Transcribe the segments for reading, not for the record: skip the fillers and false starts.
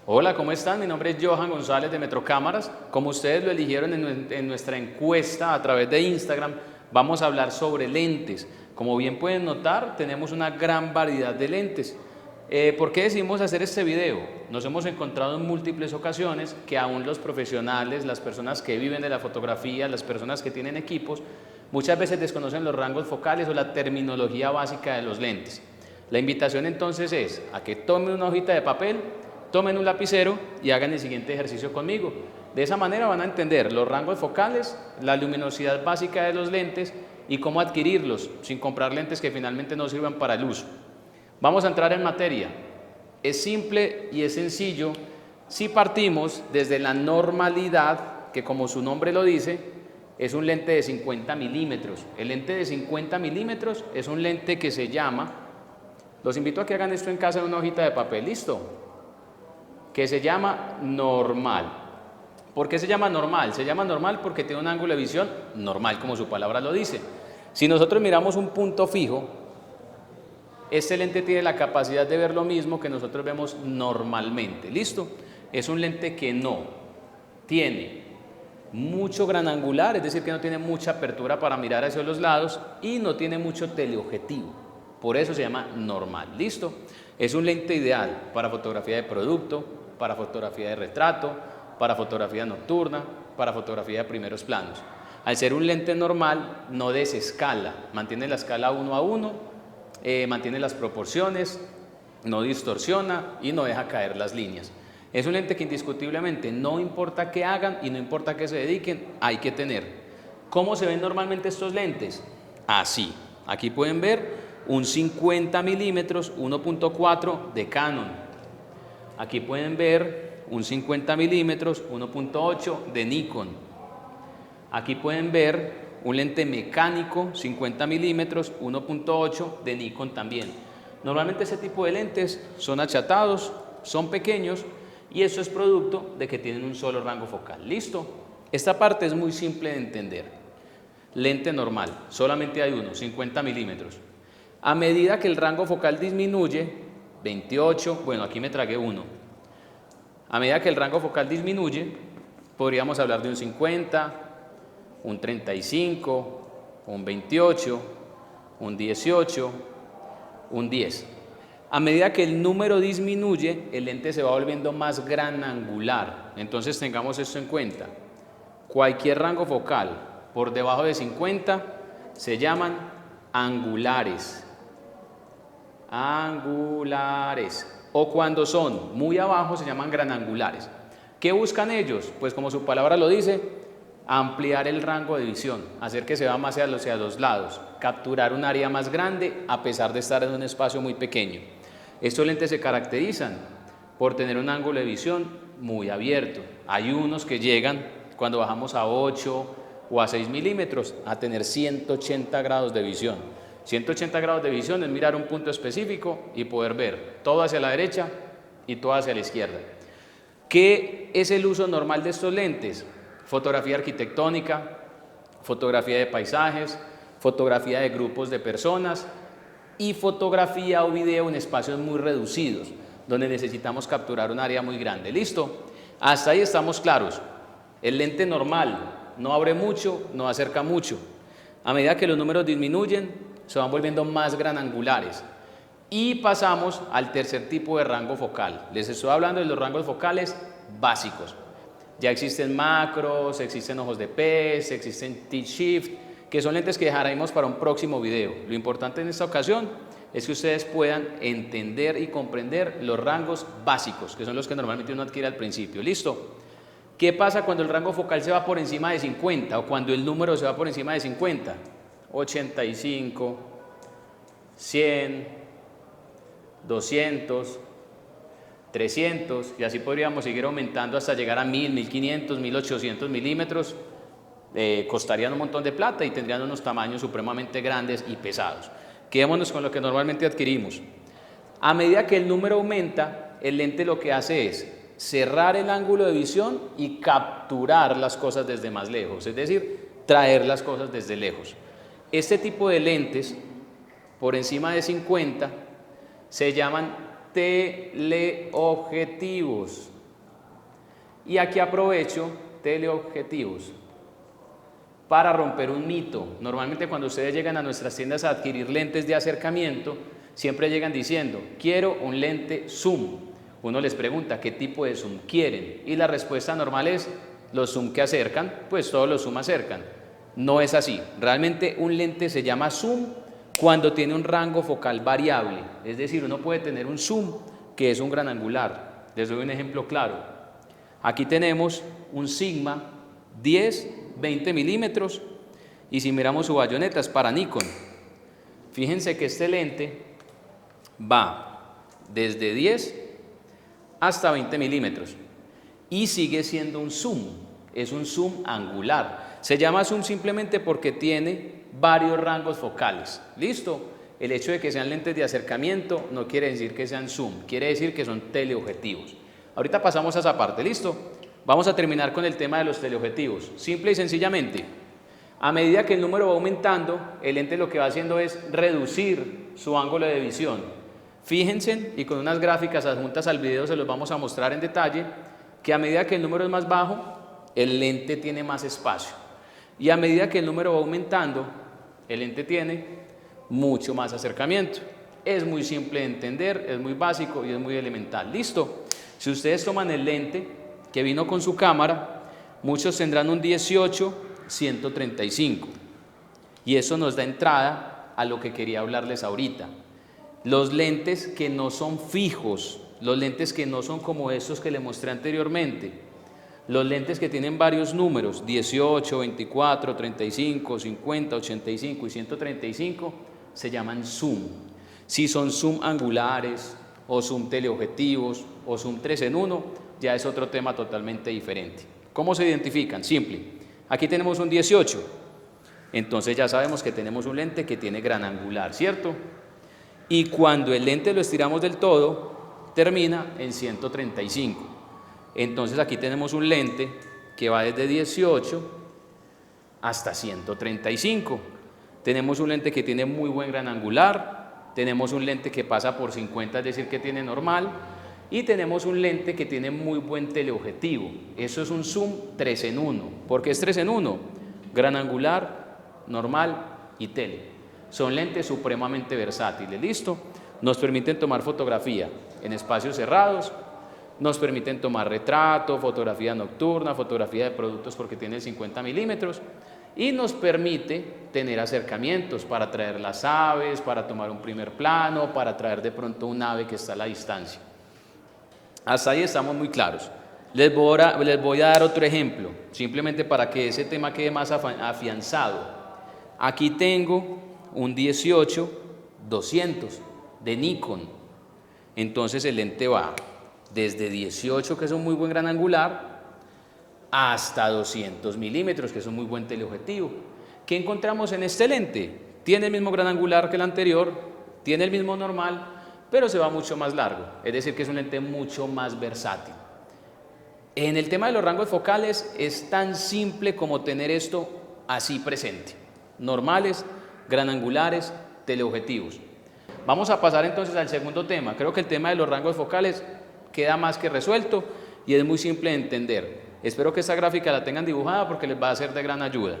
Hola, ¿cómo están? Mi nombre es Johan González de Metrocámaras. Como ustedes lo eligieron en nuestra encuesta a través de Instagram, vamos a hablar sobre lentes. Como bien pueden notar, tenemos una gran variedad de lentes. ¿Por qué decidimos hacer este video? Nos hemos encontrado en múltiples ocasiones que aún los profesionales, las personas que viven de la fotografía, las personas que tienen equipos, muchas veces desconocen los rangos focales o la terminología básica de los lentes. La invitación entonces es a que tomen una hojita de papel, tomen un lapicero y hagan el siguiente ejercicio conmigo. De esa manera van a entender los rangos focales, la luminosidad básica de los lentes y cómo adquirirlos sin comprar lentes que finalmente no sirvan para el uso. Vamos a entrar en materia. Es simple y es sencillo si partimos desde la normalidad, que como su nombre lo dice, es un lente de 50 milímetros. El lente de 50 milímetros es un lente que se llama, los invito a que hagan esto en casa en una hojita de papel, ¿listo? Que se llama normal. ¿Por qué se llama normal? Se llama normal porque tiene un ángulo de visión normal, como su palabra lo dice. Si nosotros miramos un punto fijo, este lente tiene la capacidad de ver lo mismo que nosotros vemos normalmente. ¿Listo? Es un lente que no tiene mucho gran angular, es decir, que no tiene mucha apertura para mirar hacia los lados y no tiene mucho teleobjetivo. Por eso se llama normal. ¿Listo? Es un lente ideal para fotografía de producto, para fotografía de retrato, para fotografía nocturna, para fotografía de primeros planos. Al ser un lente normal, no desescala, mantiene la escala 1:1, mantiene las proporciones, no distorsiona y no deja caer las líneas. Es un lente que indiscutiblemente no importa qué hagan y no importa qué se dediquen, hay que tener. ¿Cómo se ven normalmente estos lentes? Así. Aquí pueden ver un 50 milímetros 1.4 de Canon. Aquí pueden ver un 50 milímetros 1.8 de Nikon. Aquí pueden ver un lente mecánico 50 milímetros 1.8 de Nikon también. Normalmente ese tipo de lentes son achatados, son pequeños y eso es producto de que tienen un solo rango focal. ¿Listo? Esta parte es muy simple de entender. Lente normal, solamente hay uno, 50 milímetros. A medida que el rango focal disminuye, 28, bueno, aquí me tragué uno. A medida que el rango focal disminuye, podríamos hablar de un 50, un 35, un 28, un 18, un 10. A medida que el número disminuye, el lente se va volviendo más gran angular. Entonces tengamos esto en cuenta. Cualquier rango focal por debajo de 50 se llaman angulares. Angulares. O cuando son muy abajo se llaman granangulares. ¿Qué buscan ellos? Pues como su palabra lo dice, ampliar el rango de visión, hacer que se vea más hacia los lados, capturar un área más grande a pesar de estar en un espacio muy pequeño. Estos lentes se caracterizan por tener un ángulo de visión muy abierto. Hay unos que llegan, cuando bajamos a 8 o a 6 milímetros, a tener 180 grados de visión. 180 grados de visión es mirar un punto específico y poder ver todo hacia la derecha y todo hacia la izquierda. ¿Qué es el uso normal de estos lentes? Fotografía arquitectónica, fotografía de paisajes, fotografía de grupos de personas y fotografía o video en espacios muy reducidos, donde necesitamos capturar un área muy grande. ¿Listo? Hasta ahí estamos claros. El lente normal no abre mucho, no acerca mucho. A medida que los números disminuyen, se van volviendo más granangulares. Y pasamos al tercer tipo de rango focal. Les estoy hablando de los rangos focales básicos. Ya existen macros, existen ojos de pez, existen T-shift, que son lentes que dejaremos para un próximo video. Lo importante en esta ocasión es que ustedes puedan entender y comprender los rangos básicos, que son los que normalmente uno adquiere al principio. ¿Listo? ¿Qué pasa cuando el rango focal se va por encima de 50 o cuando el número se va por encima de 50? 85, 100, 200, 300 y así podríamos seguir aumentando hasta llegar a 1000, 1500, 1800 milímetros. Costarían un montón de plata y tendrían unos tamaños supremamente grandes y pesados. Quedémonos con lo que normalmente adquirimos. A medida que el número aumenta, el lente lo que hace es cerrar el ángulo de visión y capturar las cosas desde más lejos, es decir, traer las cosas desde lejos. Este tipo de lentes, por encima de 50, se llaman teleobjetivos. Y aquí aprovecho teleobjetivos para romper un mito. Normalmente cuando ustedes llegan a nuestras tiendas a adquirir lentes de acercamiento, siempre llegan diciendo, quiero un lente zoom. Uno les pregunta, ¿qué tipo de zoom quieren? Y la respuesta normal es, los zoom que acercan, pues todos los zoom acercan. No es así. Realmente un lente se llama zoom cuando tiene un rango focal variable. Es decir, uno puede tener un zoom que es un gran angular. Les doy un ejemplo claro. Aquí tenemos un Sigma 10-20 milímetros y si miramos su bayoneta es para Nikon. Fíjense que este lente va desde 10 hasta 20 milímetros y sigue siendo un zoom, es un zoom angular. Se llama zoom simplemente porque tiene varios rangos focales. ¿Listo? El hecho de que sean lentes de acercamiento no quiere decir que sean zoom, quiere decir que son teleobjetivos. Ahorita pasamos a esa parte, ¿listo? Vamos a terminar con el tema de los teleobjetivos. Simple y sencillamente, a medida que el número va aumentando, el lente lo que va haciendo es reducir su ángulo de visión. Fíjense, y con unas gráficas adjuntas al video se los vamos a mostrar en detalle, que a medida que el número es más bajo, el lente tiene más espacio. Y a medida que el número va aumentando, el lente tiene mucho más acercamiento. Es muy simple de entender, es muy básico y es muy elemental. ¿Listo? Si ustedes toman el lente que vino con su cámara, muchos tendrán un 18-135 y eso nos da entrada a lo que quería hablarles ahorita. Los lentes que no son fijos, los lentes que no son como estos que les mostré anteriormente, los lentes que tienen varios números, 18, 24, 35, 50, 85 y 135, se llaman zoom. Si son zoom angulares o zoom teleobjetivos o zoom 3 en 1, ya es otro tema totalmente diferente. ¿Cómo se identifican? Simple. Aquí tenemos un 18, entonces ya sabemos que tenemos un lente que tiene gran angular, ¿cierto? Y cuando el lente lo estiramos del todo, termina en 135. Entonces aquí tenemos un lente que va desde 18 hasta 135. Tenemos un lente que tiene muy buen gran angular, tenemos un lente que pasa por 50, es decir, que tiene normal, y tenemos un lente que tiene muy buen teleobjetivo. Eso es un zoom 3 en 1. ¿Por qué es 3 en 1? Gran angular, normal y tele. Son lentes supremamente versátiles, ¿listo? Nos permiten tomar fotografía en espacios cerrados, nos permiten tomar retrato, fotografía nocturna, fotografía de productos porque tiene 50 milímetros y nos permite tener acercamientos para traer las aves, para tomar un primer plano, para traer de pronto un ave que está a la distancia. Hasta ahí estamos muy claros. Les voy a dar otro ejemplo, simplemente para que ese tema quede más afianzado. Aquí tengo un 18-200 de Nikon. Entonces el lente va desde 18, que es un muy buen gran angular, hasta 200 milímetros, que es un muy buen teleobjetivo. ¿Qué encontramos en este lente? Tiene el mismo gran angular que el anterior, tiene el mismo normal, pero se va mucho más largo, es decir, que es un lente mucho más versátil. En el tema de los rangos focales es tan simple como tener esto así presente: normales, gran angulares, teleobjetivos. Vamos a pasar entonces al segundo tema. Creo que el tema de los rangos focales queda más que resuelto y es muy simple de entender. Espero que esta gráfica la tengan dibujada porque les va a ser de gran ayuda.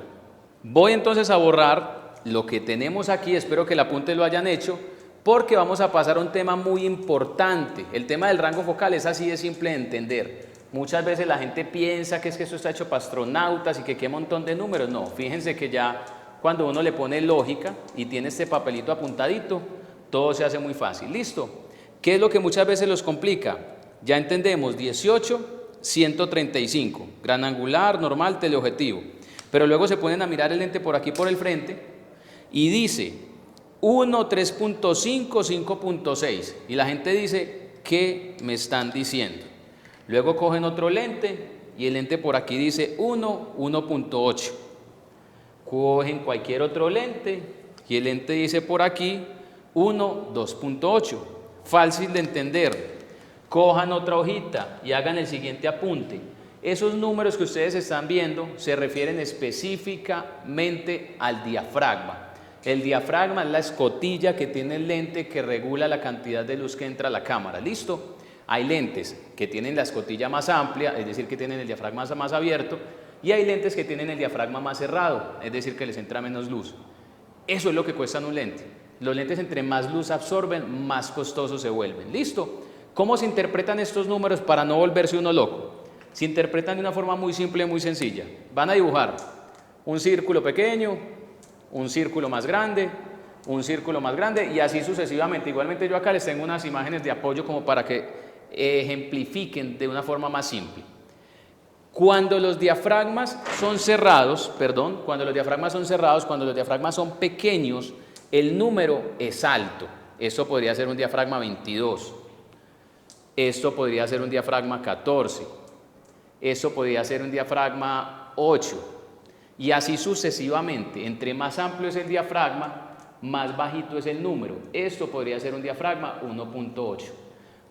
Voy entonces a borrar lo que tenemos aquí, espero que el apunte lo hayan hecho, porque vamos a pasar a un tema muy importante. El tema del rango focal es así de simple de entender. Muchas veces la gente piensa que es que esto está hecho para astronautas y que qué montón de números. No, fíjense que ya cuando uno le pone lógica y tiene este papelito apuntadito, todo se hace muy fácil. ¿Listo? ¿Qué es lo que muchas veces los complica? Ya entendemos, 18-135, gran angular, normal, teleobjetivo. Pero luego se ponen a mirar el lente por aquí por el frente y dice 1, 3.5, 5.6. Y la gente dice, ¿qué me están diciendo? Luego cogen otro lente y el lente por aquí dice 1, 1.8. Cogen cualquier otro lente y el lente dice por aquí 1, 2.8. Fácil de entender. Cojan otra hojita y hagan el siguiente apunte. Esos números que ustedes están viendo se refieren específicamente al diafragma. El diafragma es la escotilla que tiene el lente que regula la cantidad de luz que entra a la cámara. ¿Listo? Hay lentes que tienen la escotilla más amplia, es decir, que tienen el diafragma más abierto, y hay lentes que tienen el diafragma más cerrado, es decir, que les entra menos luz. Eso es lo que cuestan un lente. Los lentes, entre más luz absorben, más costosos se vuelven. ¿Listo? ¿Cómo se interpretan estos números para no volverse uno loco? Se interpretan de una forma muy simple y muy sencilla. Van a dibujar un círculo pequeño, un círculo más grande, un círculo más grande y así sucesivamente. Igualmente yo acá les tengo unas imágenes de apoyo como para que ejemplifiquen de una forma más simple. Cuando los diafragmas son cerrados, cuando los diafragmas son pequeños, el número es alto. Esto podría ser un diafragma 22. Esto podría ser un diafragma 14. Esto podría ser un diafragma 8. Y así sucesivamente. Entre más amplio es el diafragma, más bajito es el número. Esto podría ser un diafragma 1.8.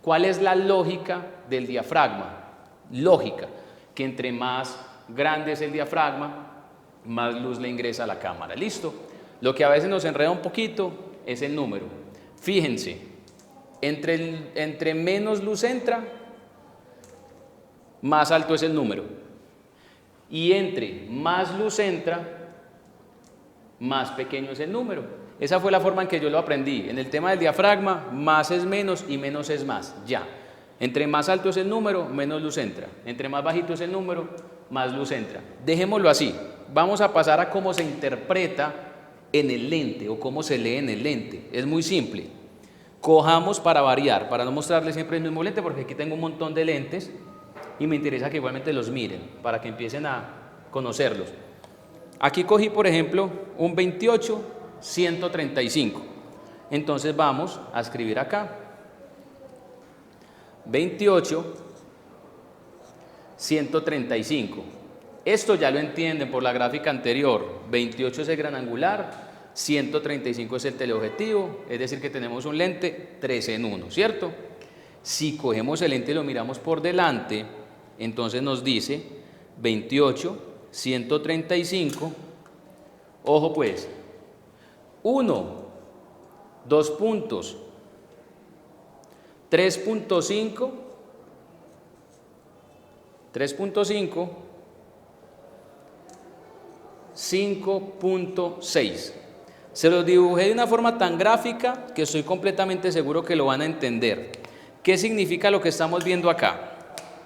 ¿Cuál es la lógica del diafragma? Lógica, que entre más grande es el diafragma, más luz le ingresa a la cámara. ¿Listo? Lo que a veces nos enreda un poquito es el número. Fíjense, entre menos luz entra, más alto es el número. Y entre más luz entra, más pequeño es el número. Esa fue la forma en que yo lo aprendí. En el tema del diafragma, más es menos y menos es más. Ya. Entre más alto es el número, menos luz entra. Entre más bajito es el número, más luz entra. Dejémoslo así. Vamos a pasar a cómo se interpreta en el lente o cómo se lee en el lente. Es muy simple. Cojamos para variar, para no mostrarles siempre el mismo lente, porque aquí tengo un montón de lentes y me interesa que igualmente los miren para que empiecen a conocerlos. Aquí cogí, por ejemplo, un 28-135. Entonces vamos a escribir acá 28-135. Esto ya lo entienden por la gráfica anterior. 28 es el gran angular, 135 es el teleobjetivo, es decir que tenemos un lente 3 en 1, ¿cierto? Si cogemos el lente y lo miramos por delante, entonces nos dice 28-135. Ojo pues, 1, 2 puntos, 3.5, 5.6. Se los dibujé de una forma tan gráfica que estoy completamente seguro que lo van a entender. ¿Qué significa lo que estamos viendo acá?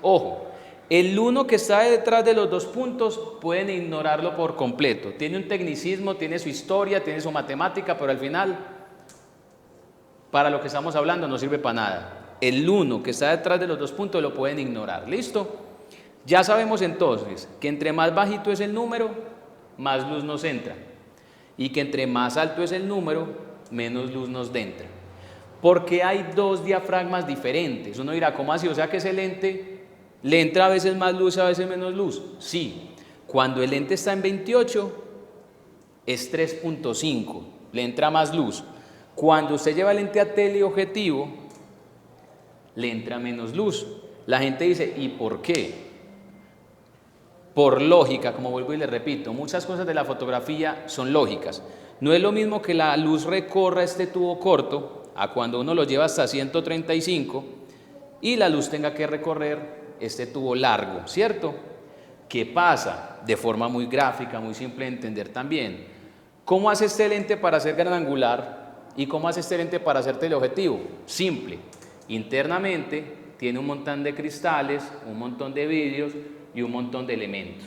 Ojo, el 1 que está detrás de los 2 puntos pueden ignorarlo por completo. Tiene un tecnicismo, tiene su historia, tiene su matemática, pero al final, para lo que estamos hablando, no sirve para nada. El 1 que está detrás de los 2 puntos lo pueden ignorar. ¿Listo? Ya sabemos entonces que entre más bajito es el número, más luz nos entra. Y que entre más alto es el número, menos luz nos entra. Porque hay dos diafragmas diferentes. Uno dirá, ¿cómo así? O sea que ese lente le entra a veces más luz y a veces menos luz. Sí, cuando el lente está en 28 es 3.5, le entra más luz. Cuando usted lleva el lente a teleobjetivo, le entra menos luz. La gente dice, ¿y por qué? Por lógica, como vuelvo y le repito, muchas cosas de la fotografía son lógicas. No es lo mismo que la luz recorra este tubo corto a cuando uno lo lleva hasta 135 y la luz tenga que recorrer este tubo largo, ¿cierto? ¿Qué pasa? De forma muy gráfica, muy simple de entender también. ¿Cómo hace este lente para hacer gran angular y cómo hace este lente para hacer teleobjetivo? Simple. Internamente tiene un montón de cristales, un montón de vidrios y un montón de elementos.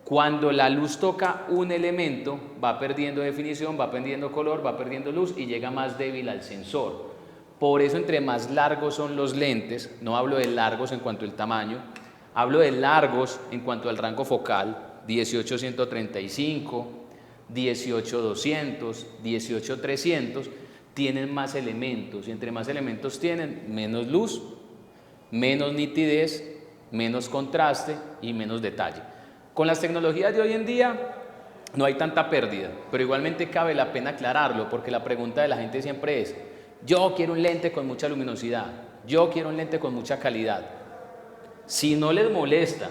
Cuando la luz toca un elemento, va perdiendo definición, va perdiendo color, va perdiendo luz y llega más débil al sensor. Por eso entre más largos son los lentes, no hablo de largos en cuanto al tamaño, hablo de largos en cuanto al rango focal, 18-135, 18-200, 18-300, tienen más elementos y entre más elementos tienen, menos luz, menos nitidez, menos contraste y menos detalle. Con las tecnologías de hoy en día no hay tanta pérdida, pero igualmente cabe la pena aclararlo porque la pregunta de la gente siempre es, yo quiero un lente con mucha luminosidad, yo quiero un lente con mucha calidad. Si no les molesta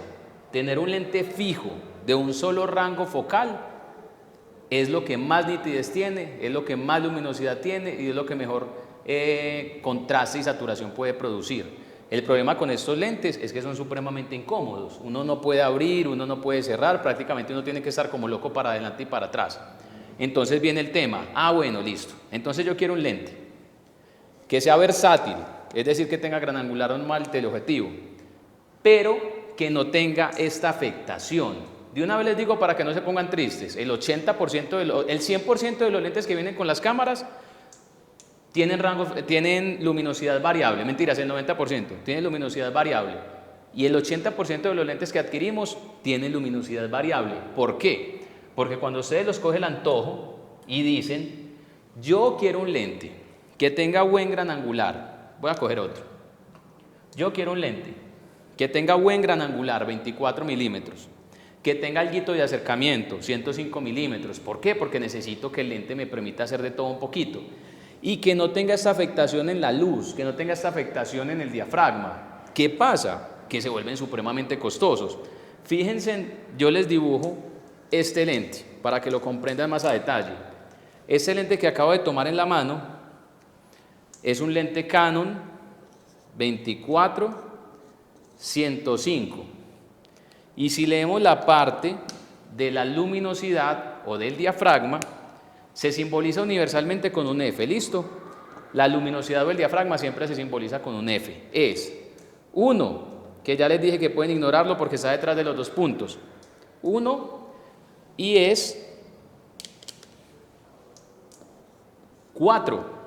tener un lente fijo de un solo rango focal, es lo que más nitidez tiene, es lo que más luminosidad tiene y es lo que mejor contraste y saturación puede producir. El problema con estos lentes es que son supremamente incómodos. Uno no puede abrir, uno no puede cerrar, prácticamente uno tiene que estar como loco para adelante y para atrás. Entonces viene el tema, bueno, listo. Entonces yo quiero un lente que sea versátil, es decir, que tenga gran angular normal y teleobjetivo, pero que no tenga esta afectación. De una vez les digo para que no se pongan tristes, el 80%, el 100% de los lentes que vienen con las cámaras tienen luminosidad variable, mentiras, el 90% tienen luminosidad variable y el 80% de los lentes que adquirimos tienen luminosidad variable. ¿Por qué? Porque cuando ustedes los coge el antojo y dicen, yo quiero un lente que tenga buen gran angular, voy a coger otro, yo quiero un lente que tenga buen gran angular, 24 milímetros, que tenga alguito de acercamiento, 105 milímetros. ¿Por qué? Porque necesito que el lente me permita hacer de todo un poquito y que no tenga esta afectación en la luz, que no tenga esta afectación en el diafragma. ¿Qué pasa? Que se vuelven supremamente costosos. Fíjense, yo les dibujo este lente para que lo comprendan más a detalle. Este lente que acabo de tomar en la mano es un lente Canon 24-105 y si leemos la parte de la luminosidad o del diafragma, se simboliza universalmente con un F, ¿listo? La luminosidad del diafragma siempre se simboliza con un F. Es 1, que ya les dije que pueden ignorarlo porque está detrás de los dos puntos. 1 y es 4.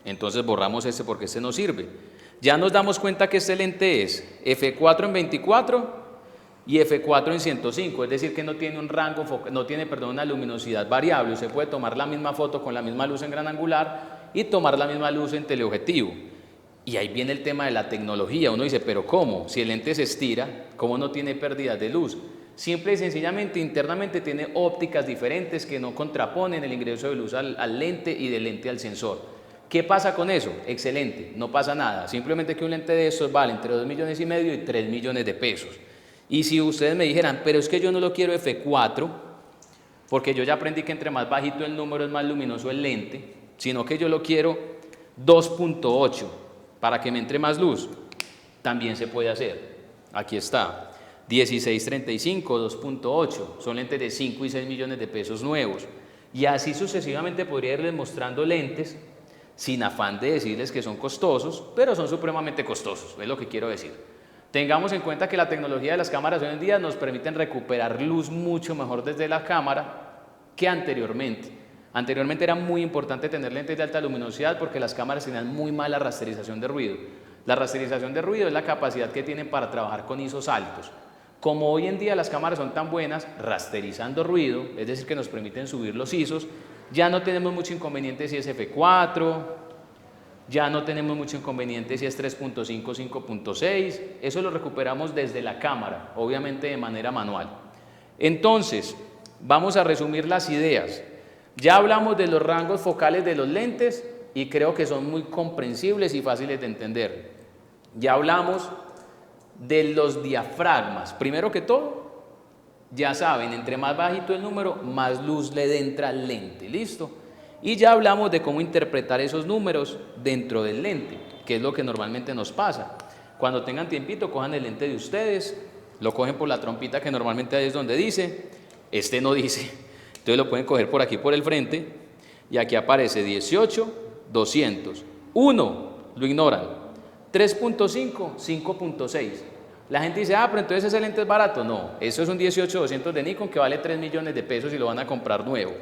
Entonces borramos este porque este no sirve. Ya nos damos cuenta que este lente es F4 en 24 y F4 en 105, es decir que no tiene un rango, una luminosidad variable. Usted puede tomar la misma foto con la misma luz en gran angular y tomar la misma luz en teleobjetivo. Y ahí viene el tema de la tecnología. Uno dice, pero ¿cómo? Si el lente se estira, ¿cómo no tiene pérdidas de luz? Simple y sencillamente, internamente tiene ópticas diferentes que no contraponen el ingreso de luz al lente y del lente al sensor. ¿Qué pasa con eso? Excelente, no pasa nada. Simplemente que un lente de estos vale entre 2,5 millones y 3 millones de pesos. Y si ustedes me dijeran, pero es que yo no lo quiero F4, porque yo ya aprendí que entre más bajito el número es más luminoso el lente, sino que yo lo quiero 2.8 para que me entre más luz, también se puede hacer. Aquí está, 1635, 2.8, son lentes de 5 y 6 millones de pesos nuevos. Y así sucesivamente podría irles mostrando lentes sin afán de decirles que son costosos, pero son supremamente costosos, es lo que quiero decir. Tengamos en cuenta que la tecnología de las cámaras hoy en día nos permiten recuperar luz mucho mejor desde la cámara que anteriormente. Anteriormente era muy importante tener lentes de alta luminosidad porque las cámaras tenían muy mala rasterización de ruido. La rasterización de ruido es la capacidad que tienen para trabajar con ISOs altos. Como hoy en día las cámaras son tan buenas rasterizando ruido, es decir, que nos permiten subir los ISOs, ya no tenemos mucho inconveniente si es F4, ya no tenemos mucho inconveniente si es 3.5 o 5.6, eso lo recuperamos desde la cámara, obviamente de manera manual. Entonces, vamos a resumir las ideas. Ya hablamos de los rangos focales de los lentes y creo que son muy comprensibles y fáciles de entender. Ya hablamos de los diafragmas. Primero que todo, ya saben, entre más bajito el número, más luz le entra al lente, ¿listo? Y ya hablamos de cómo interpretar esos números dentro del lente, que es lo que normalmente nos pasa. Cuando tengan tiempito, cojan el lente de ustedes, lo cogen por la trompita que normalmente ahí es donde dice, este no dice, entonces lo pueden coger por aquí por el frente y aquí aparece 18, 200, 1, lo ignoran, 3.5, 5.6. La gente dice, pero entonces ese lente es barato. No, eso es un 18-200 de Nikon que vale 3 millones de pesos y lo van a comprar nuevo.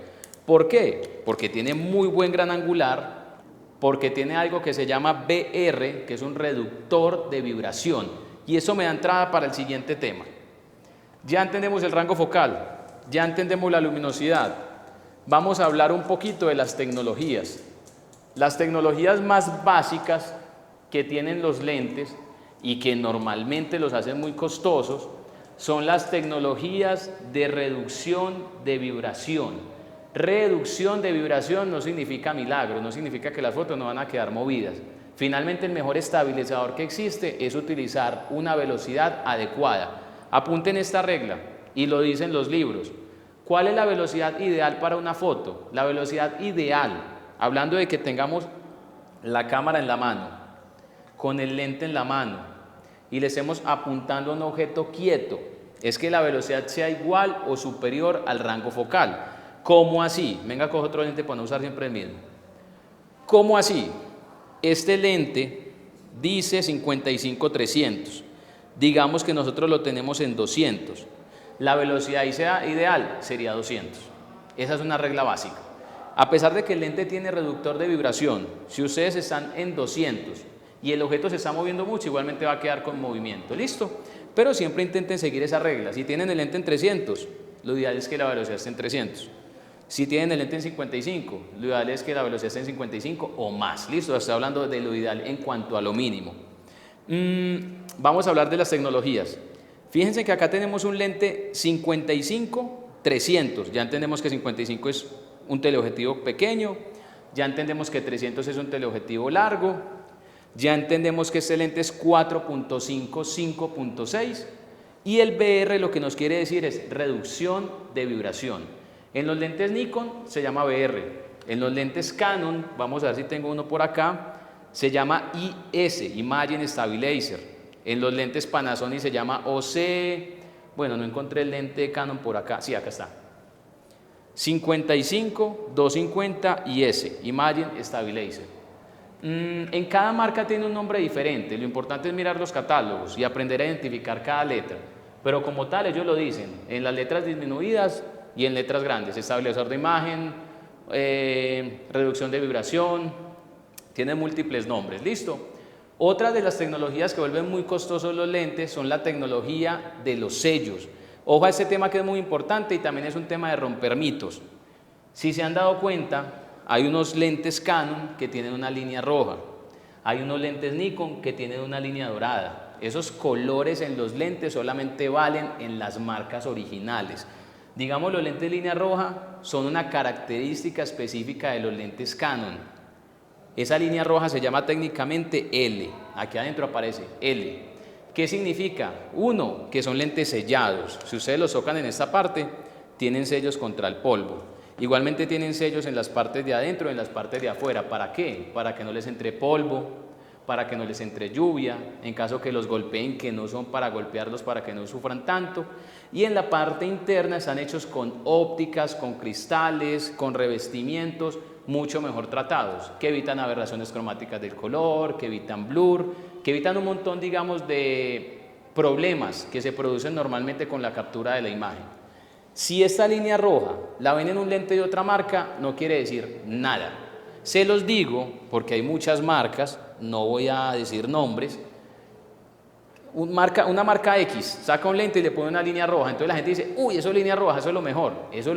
¿Por qué? Porque tiene muy buen gran angular, porque tiene algo que se llama BR, que es un reductor de vibración. Y eso me da entrada para el siguiente tema. Ya entendemos el rango focal, ya entendemos la luminosidad. Vamos a hablar un poquito de las tecnologías. Las tecnologías más básicas que tienen los lentes y que normalmente los hacen muy costosos son las tecnologías de reducción de vibración. Reducción de vibración no significa milagro, no significa que las fotos no van a quedar movidas. Finalmente, el mejor estabilizador que existe es utilizar una velocidad adecuada. Apunten esta regla y lo dicen los libros. ¿Cuál es la velocidad ideal para una foto? La velocidad ideal, hablando de que tengamos la cámara en la mano, con el lente en la mano y le estemos apuntando a un objeto quieto, es que la velocidad sea igual o superior al rango focal. ¿Cómo así? Venga, coge otro lente para no usar siempre el mismo. ¿Cómo así? Este lente dice 55-300. Digamos que nosotros lo tenemos en 200. La velocidad ideal sería 200. Esa es una regla básica. A pesar de que el lente tiene reductor de vibración, si ustedes están en 200 y el objeto se está moviendo mucho, igualmente va a quedar con movimiento. ¿Listo? Pero siempre intenten seguir esa regla. Si tienen el lente en 300, lo ideal es que la velocidad esté en 300. Si tienen el lente en 55, lo ideal es que la velocidad esté en 55 o más. Listo, estoy hablando de lo ideal en cuanto a lo mínimo. Vamos a hablar de las tecnologías. Fíjense que acá tenemos un lente 55-300. Ya entendemos que 55 es un teleobjetivo pequeño. Ya entendemos que 300 es un teleobjetivo largo. Ya entendemos que este lente es 4.5-5.6. Y el BR lo que nos quiere decir es reducción de vibración. En los lentes Nikon se llama BR, en los lentes Canon, vamos a ver si tengo uno por acá, se llama IS, Imaging Stabilizer. En los lentes Panasonic se llama OC, bueno, no encontré el lente Canon por acá, sí, acá está. 55, 250 IS, Imaging Stabilizer. En cada marca tiene un nombre diferente, lo importante es mirar los catálogos y aprender a identificar cada letra, pero como tal ellos lo dicen, en las letras disminuidas y en letras grandes, estabilizador de imagen, reducción de vibración, tiene múltiples nombres, ¿listo? Otra de las tecnologías que vuelven muy costosos los lentes son la tecnología de los sellos. Ojo a este tema que es muy importante y también es un tema de romper mitos. Si se han dado cuenta, hay unos lentes Canon que tienen una línea roja, hay unos lentes Nikon que tienen una línea dorada. Esos colores en los lentes solamente valen en las marcas originales. Digamos, los lentes de línea roja son una característica específica de los lentes Canon. Esa línea roja se llama técnicamente L. Aquí adentro aparece L. ¿Qué significa? Uno, que son lentes sellados. Si ustedes los tocan en esta parte, tienen sellos contra el polvo. Igualmente tienen sellos en las partes de adentro y en las partes de afuera. ¿Para qué? Para que no les entre polvo, para que no les entre lluvia, en caso que los golpeen, que no son para golpearlos, para que no sufran tanto. Y en la parte interna están hechos con ópticas, con cristales, con revestimientos mucho mejor tratados, que evitan aberraciones cromáticas del color, que evitan blur, que evitan un montón, digamos, de problemas que se producen normalmente con la captura de la imagen. Si esta línea roja la ven en un lente de otra marca, no quiere decir nada. Se los digo porque hay muchas marcas, no voy a decir nombres. Una marca X saca un lente y le pone una línea roja, entonces la gente dice, uy, eso es línea roja, eso es lo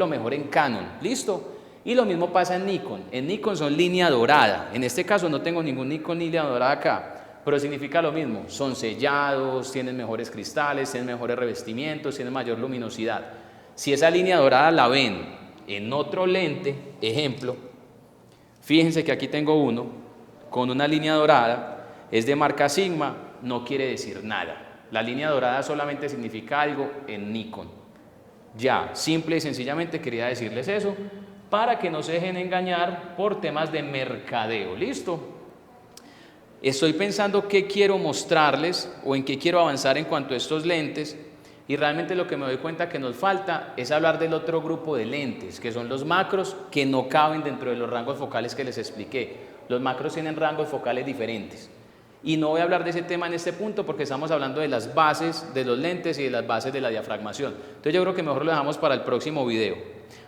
mejor en Canon, ¿listo? Y lo mismo pasa en Nikon son línea dorada, en este caso no tengo ningún Nikon línea dorada acá, pero significa lo mismo, son sellados, tienen mejores cristales, tienen mejores revestimientos, tienen mayor luminosidad. Si esa línea dorada la ven en otro lente, ejemplo, fíjense que aquí tengo uno con una línea dorada, es de marca Sigma, no quiere decir nada. La línea dorada solamente significa algo en Nikon. Ya, simple y sencillamente quería decirles eso para que no se dejen engañar por temas de mercadeo. ¿Listo? Estoy pensando qué quiero mostrarles o en qué quiero avanzar en cuanto a estos lentes y realmente lo que me doy cuenta que nos falta es hablar del otro grupo de lentes, que son los macros, que no caben dentro de los rangos focales que les expliqué. Los macros tienen rangos focales diferentes. Y no voy a hablar de ese tema en este punto porque estamos hablando de las bases de los lentes y de las bases de la diafragmación. Entonces yo creo que mejor lo dejamos para el próximo video.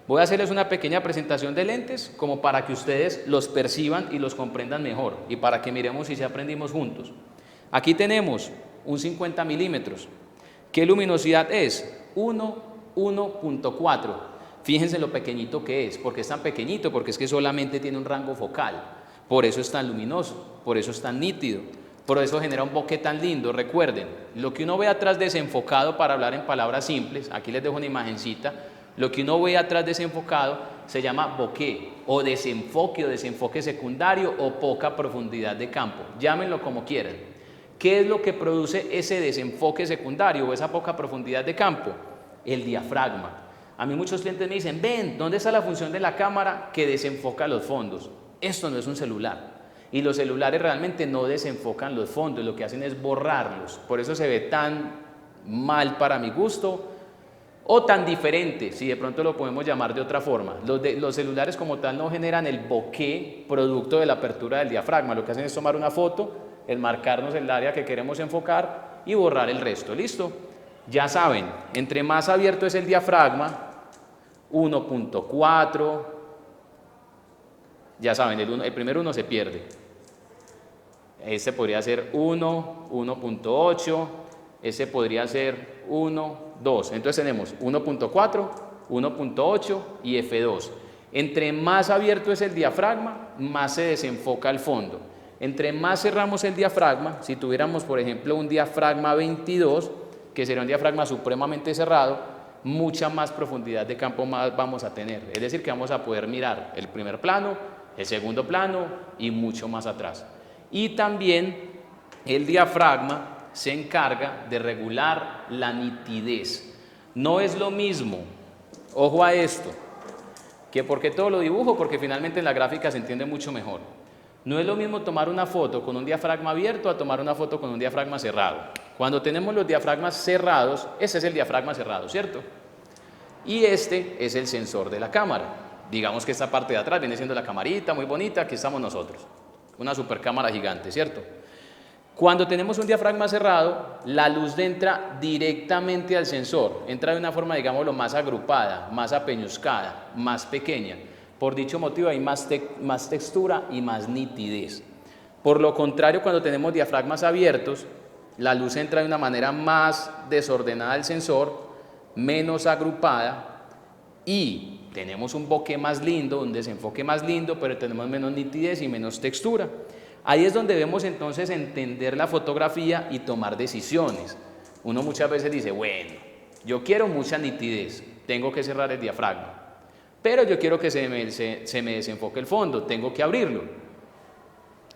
Voy a hacerles una pequeña presentación de lentes como para que ustedes los perciban y los comprendan mejor y para que miremos si aprendimos juntos. Aquí tenemos un 50 milímetros. ¿Qué luminosidad es? 1.4. Fíjense lo pequeñito que es. ¿Por qué es tan pequeñito? Porque es que solamente tiene un rango focal. Por eso es tan luminoso, por eso es tan nítido. Por eso genera un bokeh tan lindo. Recuerden, lo que uno ve atrás desenfocado, para hablar en palabras simples, aquí les dejo una imagencita, lo que uno ve atrás desenfocado se llama bokeh o desenfoque secundario o poca profundidad de campo, llámenlo como quieran. ¿Qué es lo que produce ese desenfoque secundario o esa poca profundidad de campo? El diafragma. A mí muchos clientes me dicen, ven, ¿dónde está la función de la cámara que desenfoca los fondos? Esto no es un celular. Y los celulares realmente no desenfocan los fondos, lo que hacen es borrarlos. Por eso se ve tan mal para mi gusto, o tan diferente, si de pronto lo podemos llamar de otra forma. Los celulares como tal no generan el bokeh producto de la apertura del diafragma. Lo que hacen es tomar una foto, enmarcarnos el área que queremos enfocar y borrar el resto. ¿Listo? Ya saben, entre más abierto es el diafragma, 1.4, ya saben, el primer 1 se pierde. Este podría ser 1, 1.8, ese podría ser 1, 2. Entonces tenemos 1.4, 1.8 y F2. Entre más abierto es el diafragma, más se desenfoca el fondo. Entre más cerramos el diafragma, si tuviéramos por ejemplo un diafragma 22, que sería un diafragma supremamente cerrado, mucha más profundidad de campo más vamos a tener. Es decir, que vamos a poder mirar el primer plano, el segundo plano y mucho más atrás. Y también el diafragma se encarga de regular la nitidez. No es lo mismo, ojo a esto, que porque todo lo dibujo, porque finalmente en la gráfica se entiende mucho mejor. No es lo mismo tomar una foto con un diafragma abierto a tomar una foto con un diafragma cerrado. Cuando tenemos los diafragmas cerrados, ese es el diafragma cerrado, ¿cierto? Y este es el sensor de la cámara. Digamos que esta parte de atrás viene siendo la camarita, muy bonita, aquí estamos nosotros. Una super cámara gigante, ¿cierto? Cuando tenemos un diafragma cerrado, la luz entra directamente al sensor, entra de una forma, digámoslo, más agrupada, más apeñuscada, más pequeña. Por dicho motivo hay más textura y más nitidez. Por lo contrario, cuando tenemos diafragmas abiertos, la luz entra de una manera más desordenada al sensor, menos agrupada y tenemos un bokeh más lindo, un desenfoque más lindo, pero tenemos menos nitidez y menos textura. Ahí es donde debemos entonces entender la fotografía y tomar decisiones. Uno muchas veces dice, bueno, yo quiero mucha nitidez, tengo que cerrar el diafragma, pero yo quiero que se me desenfoque el fondo, tengo que abrirlo.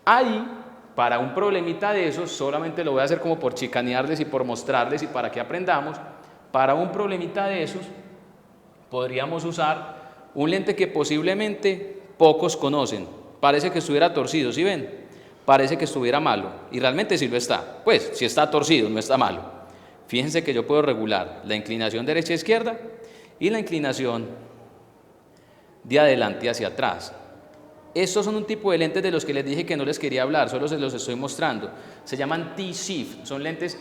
Ahí, para un problemita de esos, solamente lo voy a hacer como por chicanearles y por mostrarles y para que aprendamos, para un problemita de esos, podríamos usar un lente que posiblemente pocos conocen. Parece que estuviera torcido, ¿sí ven? Parece que estuviera malo, y realmente sí lo está. Pues, si está torcido, no está malo. Fíjense que yo puedo regular la inclinación derecha a izquierda y la inclinación de adelante hacia atrás. Estos son un tipo de lentes de los que les dije que no les quería hablar, solo se los estoy mostrando. Se llaman T-Shift, son lentes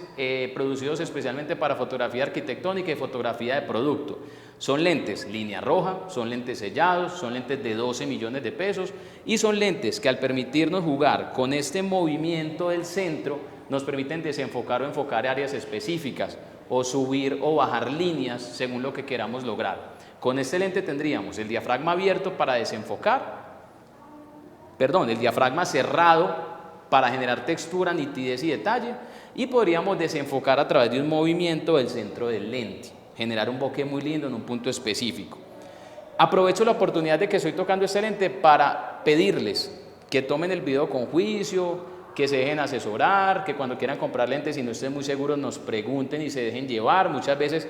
producidos especialmente para fotografía arquitectónica y fotografía de producto. Son lentes línea roja, son lentes sellados, son lentes de 12 millones de pesos y son lentes que al permitirnos jugar con este movimiento del centro nos permiten desenfocar o enfocar áreas específicas o subir o bajar líneas según lo que queramos lograr. Con este lente tendríamos el diafragma abierto para desenfocar, el diafragma cerrado para generar textura, nitidez y detalle, y podríamos desenfocar a través de un movimiento del centro del lente, generar un bokeh muy lindo en un punto específico. Aprovecho la oportunidad de que estoy tocando este lente para pedirles que tomen el video con juicio, que se dejen asesorar, que cuando quieran comprar lentes y no estén muy seguros nos pregunten y se dejen llevar. Muchas veces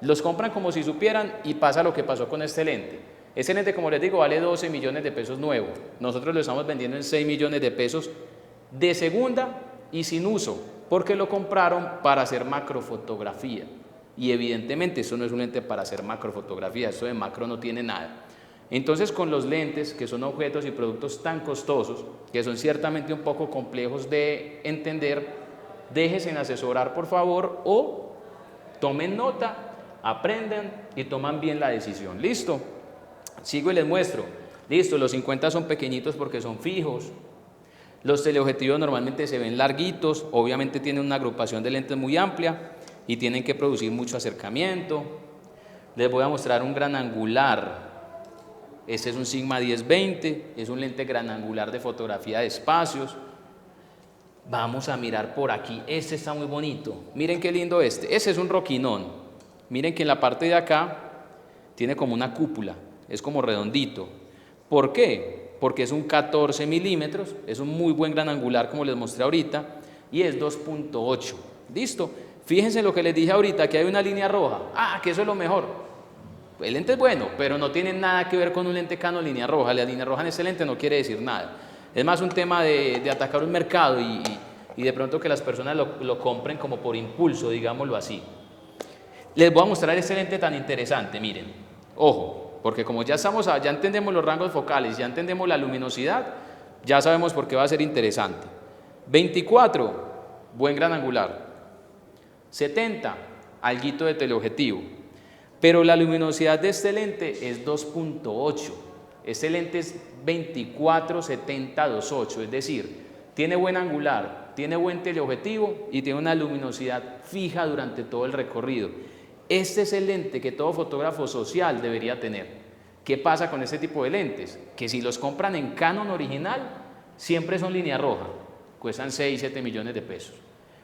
los compran como si supieran y pasa lo que pasó con este lente. Este lente, como les digo, vale 12 millones de pesos nuevo. Nosotros lo estamos vendiendo en 6 millones de pesos de segunda y sin uso, porque lo compraron para hacer macrofotografía. Y evidentemente eso no es un lente para hacer macrofotografía, eso de macro no tiene nada. Entonces, con los lentes, que son objetos y productos tan costosos, que son ciertamente un poco complejos de entender, déjense asesorar por favor o tomen nota, aprendan y toman bien la decisión. ¿Listo? Sigo y les muestro. Listo, los 50 son pequeñitos porque son fijos. Los teleobjetivos normalmente se ven larguitos, obviamente tienen una agrupación de lentes muy amplia y tienen que producir mucho acercamiento. Les voy a mostrar un gran angular. Este es un Sigma 1020, es un lente gran angular de fotografía de espacios. Vamos a mirar por aquí, este está muy bonito. Miren qué lindo este es un roquinón. Miren que en la parte de acá tiene como una cúpula. Es como redondito. ¿Por qué? Porque es un 14 milímetros, es un muy buen gran angular como les mostré ahorita y es 2.8. ¿Listo? Fíjense lo que les dije ahorita, que hay una línea roja. Que eso es lo mejor. El lente es bueno, pero no tiene nada que ver con un lente Canon línea roja. La línea roja en este lente no quiere decir nada. Es más un tema de atacar un mercado y de pronto que las personas lo compren como por impulso, digámoslo así. Les voy a mostrar este lente tan interesante, miren, ojo, porque como ya entendemos los rangos focales, ya entendemos la luminosidad, ya sabemos por qué va a ser interesante. 24, buen gran angular. 70, alguito de teleobjetivo. Pero la luminosidad de este lente es 2.8. Este lente es 24-70-2.8, es decir, tiene buen angular, tiene buen teleobjetivo y tiene una luminosidad fija durante todo el recorrido. Este es el lente que todo fotógrafo social debería tener. ¿Qué pasa con este tipo de lentes? Que si los compran en Canon original, siempre son línea roja, cuestan 6-7 millones de pesos.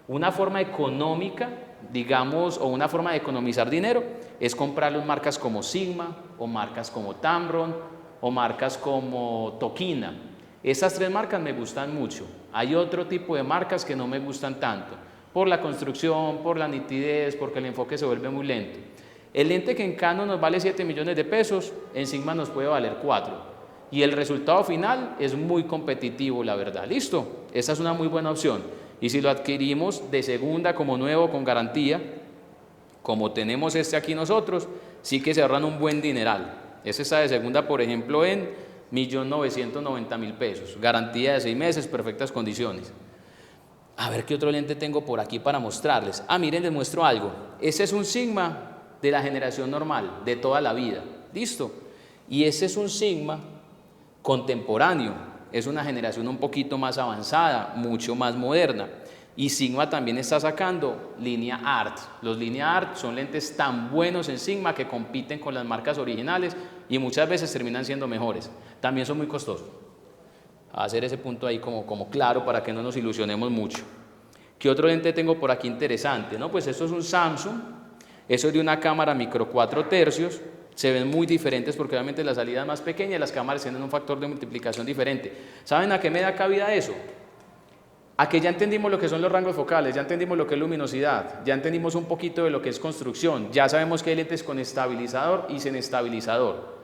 Una forma económica, digamos, o una forma de economizar dinero es comprarlos marcas como Sigma o marcas como Tamron o marcas como Tokina. Estas tres marcas me gustan mucho. Hay otro tipo de marcas que no me gustan tanto, por la construcción, por la nitidez, porque el enfoque se vuelve muy lento. El lente que en Canon nos vale 7 millones de pesos, en Sigma nos puede valer 4. Y el resultado final es muy competitivo, la verdad. ¿Listo? Esa es una muy buena opción. Y si lo adquirimos de segunda como nuevo, con garantía, como tenemos este aquí nosotros, sí que se ahorran un buen dineral. Este está de segunda, por ejemplo, en 1.990.000 pesos. Garantía de 6 meses, perfectas condiciones. A ver qué otro lente tengo por aquí para mostrarles. Miren, les muestro algo. Ese es un Sigma de la generación normal, de toda la vida. ¿Listo? Y ese es un Sigma contemporáneo. Es una generación un poquito más avanzada, mucho más moderna. Y Sigma también está sacando línea Art. Los línea Art son lentes tan buenos en Sigma que compiten con las marcas originales y muchas veces terminan siendo mejores. También son muy costosos. A hacer ese punto ahí como claro para que no nos ilusionemos mucho. ¿Qué otro lente tengo por aquí interesante? No, pues esto es un Samsung. Eso es de una cámara micro 4/3. Se ven muy diferentes porque obviamente la salida es más pequeña y las cámaras tienen un factor de multiplicación diferente. ¿Saben a qué me da cabida eso? A que ya entendimos lo que son los rangos focales, ya entendimos lo que es luminosidad, ya entendimos un poquito de lo que es construcción, ya sabemos que hay lentes con estabilizador y sin estabilizador.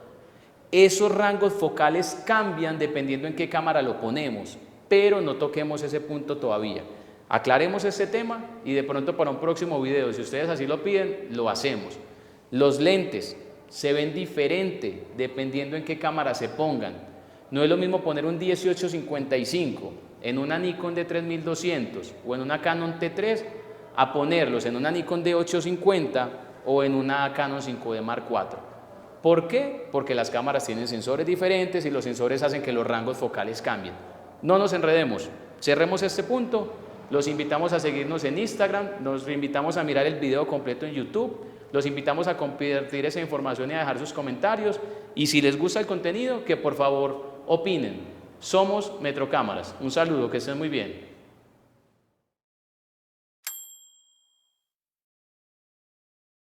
Esos rangos focales cambian dependiendo en qué cámara lo ponemos, pero no toquemos ese punto todavía. Aclaremos este tema y de pronto para un próximo video, si ustedes así lo piden, lo hacemos. Los lentes se ven diferente dependiendo en qué cámara se pongan. No es lo mismo poner un 18-55 en una Nikon D3200 o en una Canon T3 a ponerlos en una Nikon D850 o en una Canon 5D Mark IV. ¿Por qué? Porque las cámaras tienen sensores diferentes y los sensores hacen que los rangos focales cambien. No nos enredemos, cerremos este punto, los invitamos a seguirnos en Instagram, nos invitamos a mirar el video completo en YouTube, los invitamos a compartir esa información y a dejar sus comentarios y si les gusta el contenido, que por favor opinen. Somos Metrocámaras. Un saludo, que estén muy bien.